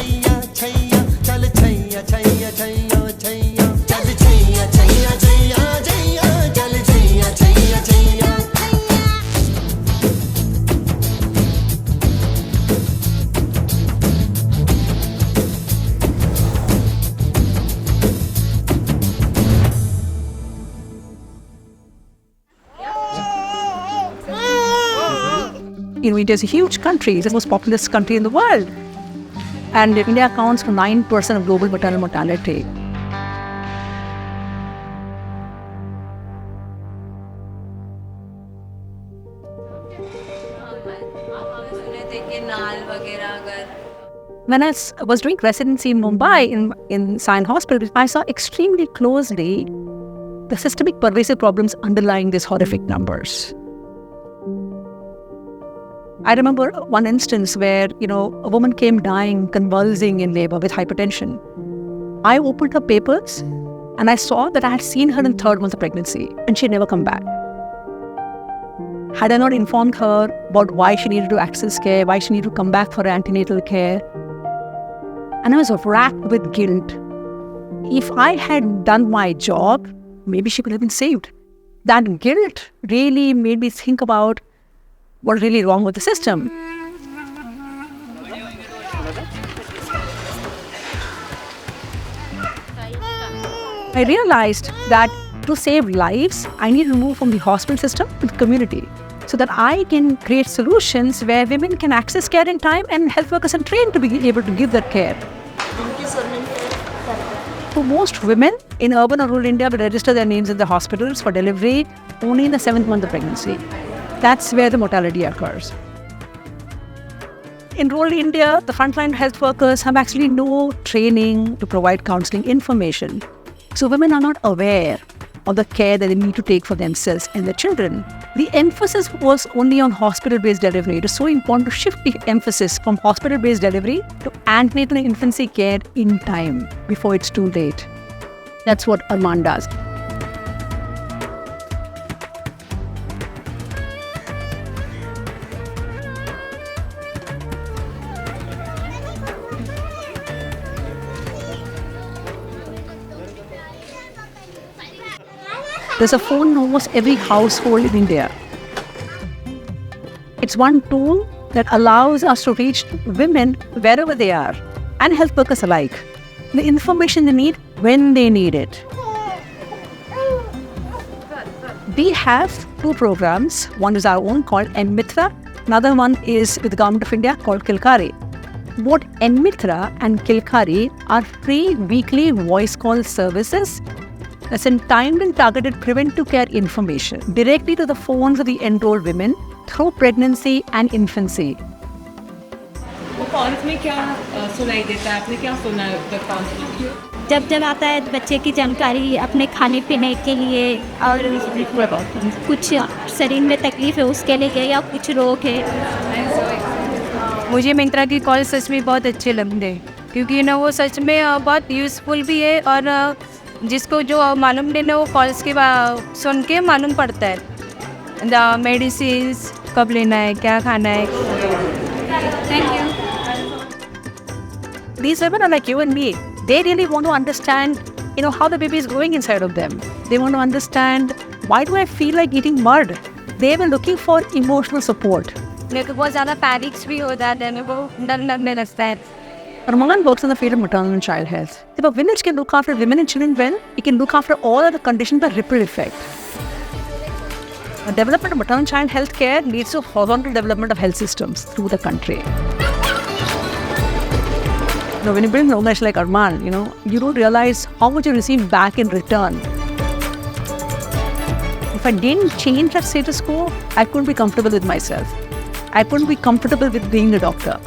छैया छैया चल छैया छैया छैया छैया चल छैया छैया छैया छैया चल Chaiyya Chaiyya Chaiyya India is a huge country. It's the most populous country in the world. And India accounts for 9% of global maternal mortality. When I was doing residency in Mumbai in Sion Hospital, I saw extremely closely the systemic pervasive problems underlying these horrific numbers. I remember one instance where, a woman came dying, convulsing in labor with hypertension. I opened her papers and I saw that I had seen her in 3rd month of pregnancy and she had never come back. Had I not informed her about why she needed to access care, why she needed to come back for antenatal care, and I was racked with guilt. If I had done my job, maybe she could have been saved. That guilt really made me think about what's really wrong with the system. I realized that to save lives, I need to move from the hospital system to the community so that I can create solutions where women can access care in time and health workers are trained to be able to give that care. For most women in urban or rural India will register their names in the hospitals for delivery only in the 7th month of pregnancy. That's where the mortality occurs. In rural India, the frontline health workers have actually no training to provide counseling information. So women are not aware of the care that they need to take for themselves and their children. The emphasis was only on hospital-based delivery. It is so important to shift the emphasis from hospital-based delivery to antenatal and infancy care in time, before it's too late. That's what Arman does. There's a phone in almost every household in India. It's one tool that allows us to reach women wherever they are and health workers alike. The information they need when they need it. We have 2 programs. One is our own called mMitra. Another one is with the Government of India called Kilkari. Both mMitra and Kilkari are free weekly voice call services that's in timed and targeted preventive care information directly to the phones of the enrolled women through pregnancy and infancy. Calls में क्या सुनाई देता है? आपने क्या सुना है calls में? जब आता है बच्चे की जानकारी अपने खाने पीने के लिए और कुछ शरीर में तकलीफ है उसके लिए या कुछ रोग है। मुझे मिंत्रा की कॉल सच में बहुत अच्छे लगते क्योंकि वो सच में बहुत यूज़फुल भी है और जिसको जो मालूम नहीं ना वो कॉल्स के सुन के मालूम पड़ता है द मेडिसिन्स कब लेना है, क्या खाना है। Thank you. These women are like you and me. They really want to understand, how the baby is growing inside of them. They want to understand, why do I feel like eating mud? They were looking for emotional support. मेरे को बहुत ज़्यादा panics भी हो जाते हैं, वो डर लगने लगता है। Arman works in the field of maternal and child health. If a village can look after women and children well, it can look after all other conditions by ripple effect. The development of maternal and child health care leads to horizontal development of health systems through the country. When you build an organization like Arman, you don't realize how much you receive back in return. If I didn't change that status quo, I couldn't be comfortable with myself. I couldn't be comfortable with being a doctor.